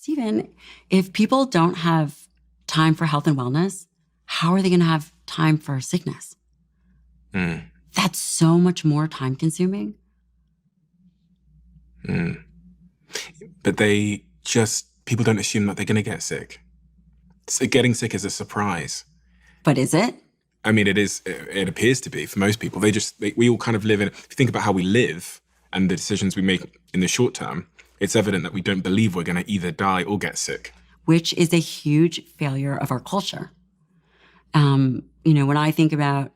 Stephen, if people don't have time for health and wellness, how are they going to have time for sickness? That's so much more time consuming. But people don't assume that they're going to get sick. So getting sick is a surprise. But is it? I mean, it appears to be for most people. We all kind of live in, if you think about how we live and the decisions we make in the short term, it's evident that we don't believe we're going to either die or get sick. Which is a huge failure of our culture. When I think about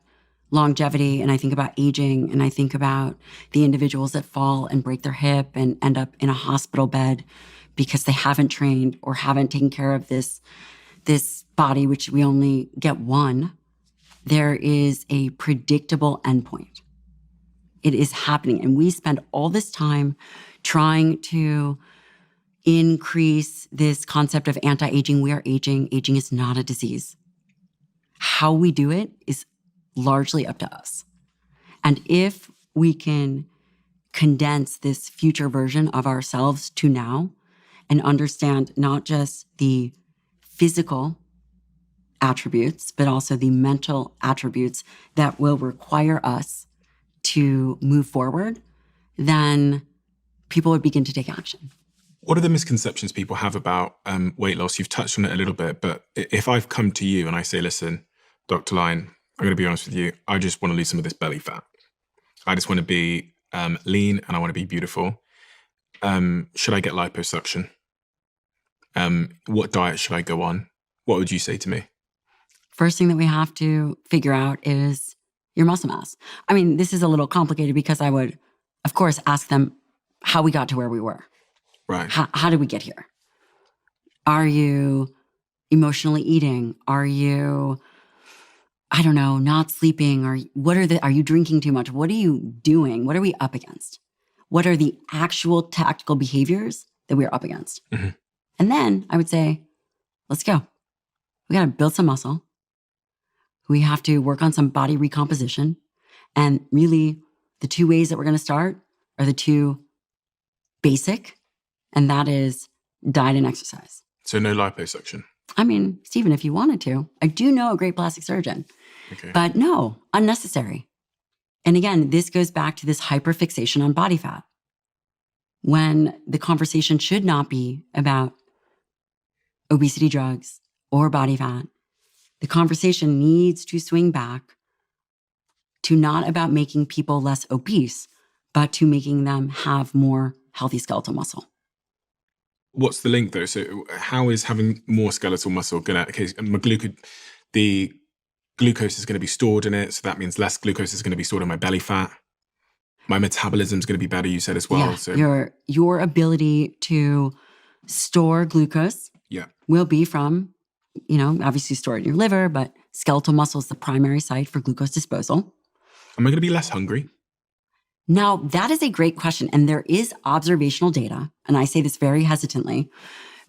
longevity and I think about aging and I think about the individuals that fall and break their hip and end up in a hospital bed because they haven't trained or haven't taken care of this body, which we only get one, there is a predictable endpoint. It is happening. And we spend all this time trying to increase this concept of anti-aging. We are aging. Aging is not a disease. How we do it is largely up to us. And if we can condense this future version of ourselves to now and understand not just the physical attributes, but also the mental attributes that will require us to move forward, then people would begin to take action. What are the misconceptions people have about weight loss? You've touched on it a little bit, but if I've come to you and I say, listen, Dr. Lyon, I'm going to be honest with you, I just want to lose some of this belly fat. I just want to be lean and I want to be beautiful. Should I get liposuction? What diet should I go on? What would you say to me? First thing that we have to figure out is your muscle mass. I mean, this is a little complicated because I would, of course, ask them how we got to where we were. Right. How did we get here? Are you emotionally eating? Are you, I don't know, not sleeping? Are you drinking too much? What are you doing? What are we up against? What are the actual tactical behaviors that we're up against? Mm-hmm. And then I would say, let's go. We got to build some muscle. We have to work on some body recomposition. And really, the two ways that we're going to start are the two basic, and that is diet and exercise. So no liposuction? I mean, Stephen, if you wanted to, I do know a great plastic surgeon. Okay. But no, unnecessary. And again, this goes back to this hyperfixation on body fat. When the conversation should not be about obesity drugs or body fat, the conversation needs to swing back to not about making people less obese, but to making them have more healthy skeletal muscle. What's the link though? So how is having more skeletal muscle going to, the glucose is going to be stored in it. So that means less glucose is going to be stored in my belly fat. My metabolism is going to be better, you said as well. Yeah, so your ability to store glucose will be from, obviously stored in your liver, but skeletal muscle is the primary site for glucose disposal. Am I going to be less hungry? Now, that is a great question. And there is observational data. And I say this very hesitantly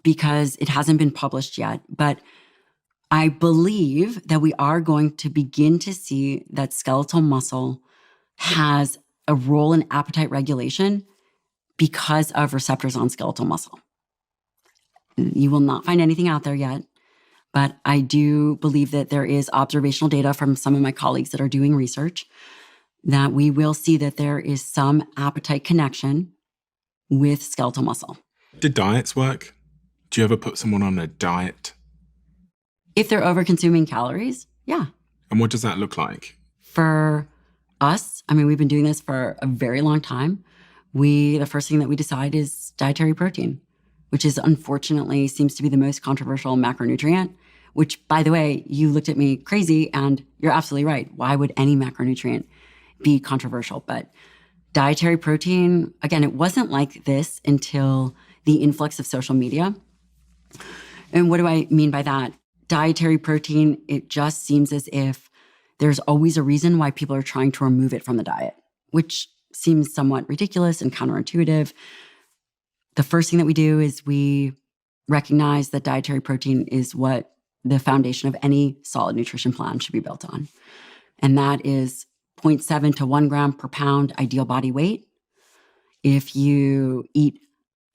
because it hasn't been published yet. But I believe that we are going to begin to see that skeletal muscle has a role in appetite regulation because of receptors on skeletal muscle. You will not find anything out there yet. But I do believe that there is observational data from some of my colleagues that are doing research that we will see that there is some appetite connection with skeletal muscle. Do diets work? Do you ever put someone on a diet? If they're over-consuming calories, yeah. And what does that look like? For us, we've been doing this for a very long time. The first thing that we decide is dietary protein, which is unfortunately seems to be the most controversial macronutrient, which, by the way, you looked at me crazy and you're absolutely right. Why would any macronutrient be controversial? But dietary protein, again, it wasn't like this until the influx of social media. And what do I mean by that? Dietary protein, it just seems as if there's always a reason why people are trying to remove it from the diet, which seems somewhat ridiculous and counterintuitive. The first thing that we do is we recognize that dietary protein is what the foundation of any solid nutrition plan should be built on. And that is 0.7 to 1 gram per pound ideal body weight. If you eat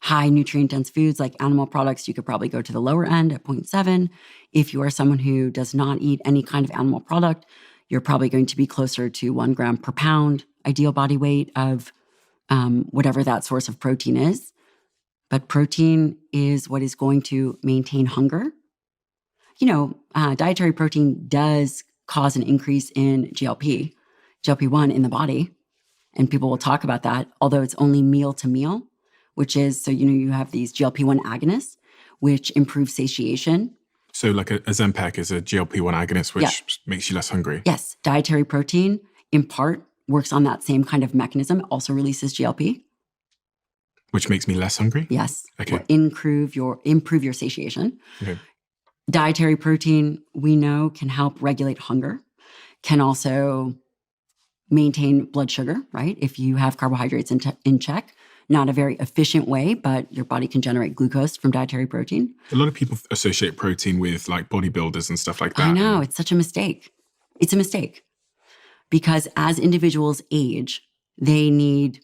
high nutrient dense foods like animal products, you could probably go to the lower end at 0.7. If you are someone who does not eat any kind of animal product, you're probably going to be closer to 1 gram per pound, ideal body weight of whatever that source of protein is. But protein is what is going to maintain hunger. Dietary protein does cause an increase in GLP-1 in the body. And people will talk about that, although it's only meal to meal, which is, you have these GLP-1 agonists, which improve satiation. So like a Ozempic is a GLP-1 agonist, which makes you less hungry. Yes. Dietary protein, in part, works on that same kind of mechanism. It also releases GLP. Which makes me less hungry? Yes. Okay. Or improve your satiation. Okay. Dietary protein, we know, can help regulate hunger, can also maintain blood sugar, right? If you have carbohydrates in check, not a very efficient way, but your body can generate glucose from dietary protein. A lot of people associate protein with like bodybuilders and stuff like that. I know, it's such a mistake. It's a mistake because as individuals age, they need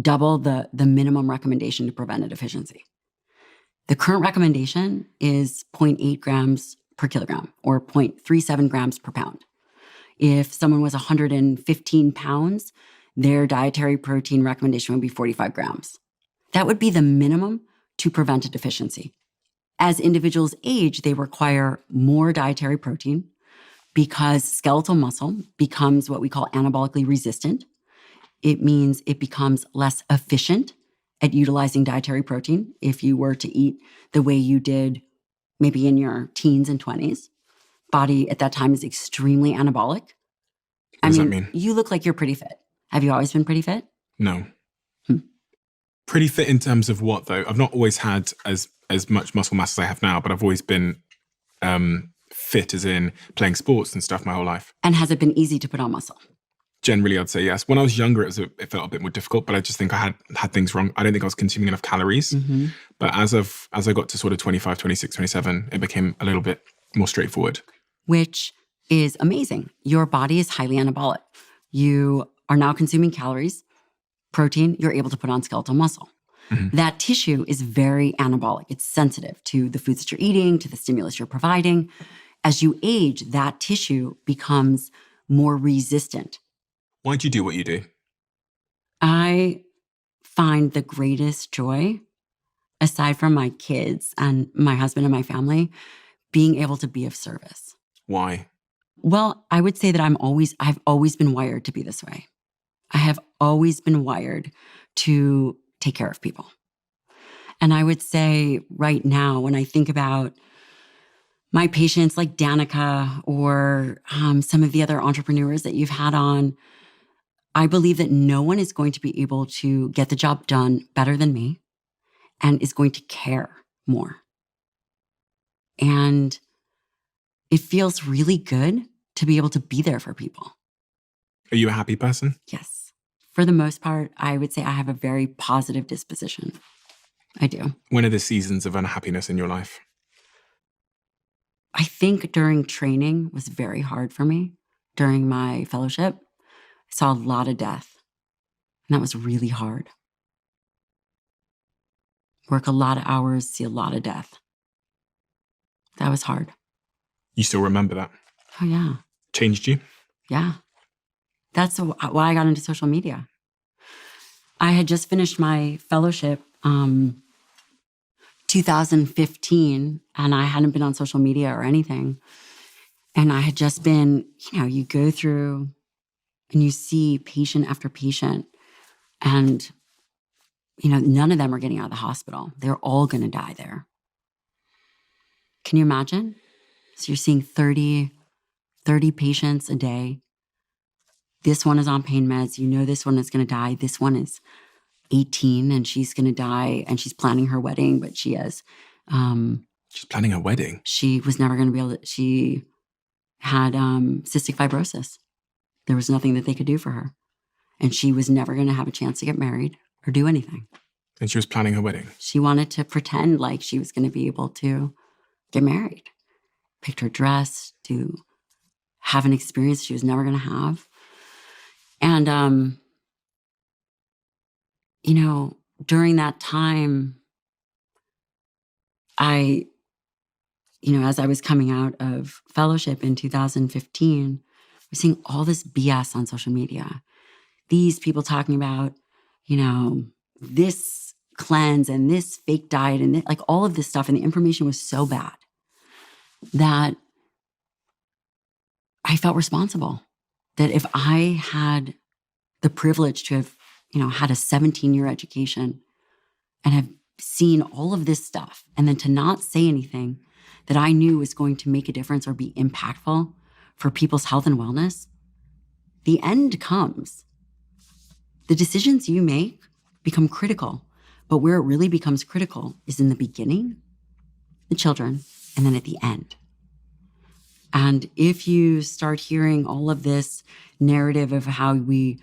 double the minimum recommendation to prevent a deficiency. The current recommendation is 0.8 grams per kilogram or 0.37 grams per pound. If someone was 115 pounds, their dietary protein recommendation would be 45 grams. That would be the minimum to prevent a deficiency. As individuals age, they require more dietary protein because skeletal muscle becomes what we call anabolically resistant. It means it becomes less efficient at utilizing dietary protein if you were to eat the way you did maybe in your teens and 20s. Body at that time is extremely anabolic. What does that mean? You look like you're pretty fit. Have you always been pretty fit? No. Pretty fit in terms of what, though? I've not always had as much muscle mass as I have now, but I've always been fit as in playing sports and stuff my whole life. And has it been easy to put on muscle? Generally, I'd say yes. When I was younger, it felt a bit more difficult, but I just think I had things wrong. I don't think I was consuming enough calories. Mm-hmm. But as I got to sort of 25, 26, 27, it became a little bit more straightforward. Which is amazing. Your body is highly anabolic. You are now consuming calories, protein, you're able to put on skeletal muscle. Mm-hmm. That tissue is very anabolic. It's sensitive to the foods that you're eating, to the stimulus you're providing. As you age, that tissue becomes more resistant. Why do you do what you do? I find the greatest joy, aside from my kids and my husband and my family, being able to be of service. Why? Well, I would say that I've always been wired to be this way. I have always been wired to take care of people. And I would say right now, when I think about my patients like Danica or some of the other entrepreneurs that you've had on, I believe that no one is going to be able to get the job done better than me and is going to care more. And it feels really good to be able to be there for people. Are you a happy person? Yes. For the most part, I would say I have a very positive disposition. I do. When are the seasons of unhappiness in your life? I think during training was very hard for me. During my fellowship, I saw a lot of death, and that was really hard. Work a lot of hours, see a lot of death. That was hard. You still remember that? Oh, yeah. Changed you? Yeah. That's why I got into social media. I had just finished my fellowship 2015, and I hadn't been on social media or anything. And I had just been, you go through and you see patient after patient, and, none of them are getting out of the hospital. They're all going to die there. Can you imagine? So you're seeing 30 patients a day. This one is on pain meds. This one is going to die. This one is 18 and she's going to die, and she's planning her wedding, but she has... she's planning a wedding? She was never going to be able to... She had cystic fibrosis. There was nothing that they could do for her. And she was never going to have a chance to get married or do anything. And she was planning her wedding? She wanted to pretend like she was going to be able to get married. Picked her dress to have an experience she was never going to have. And, during that time, as I was coming out of fellowship in 2015, I was seeing all this BS on social media. These people talking about, this cleanse and this fake diet and like all of this stuff. And the information was so bad that I felt responsible. That if I had the privilege to have, had a 17-year education and have seen all of this stuff, and then to not say anything that I knew was going to make a difference or be impactful for people's health and wellness, the end comes. The decisions you make become critical, but where it really becomes critical is in the beginning, the children, and then at the end. And if you start hearing all of this narrative of how we,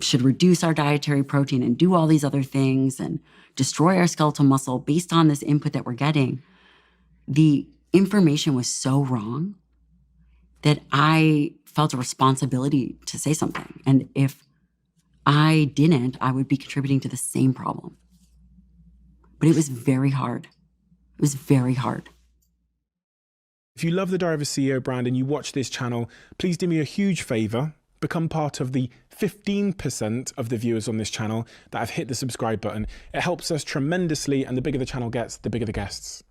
should reduce our dietary protein and do all these other things and destroy our skeletal muscle based on this input that we're getting, the information was so wrong that I felt a responsibility to say something. And if I didn't, I would be contributing to the same problem. But it was very hard. It was very hard. If you love the Diary of a CEO brand and you watch this channel, please do me a huge favor. Become part of the 15% of the viewers on this channel that have hit the subscribe button. It helps us tremendously, and the bigger the channel gets, the bigger the guests.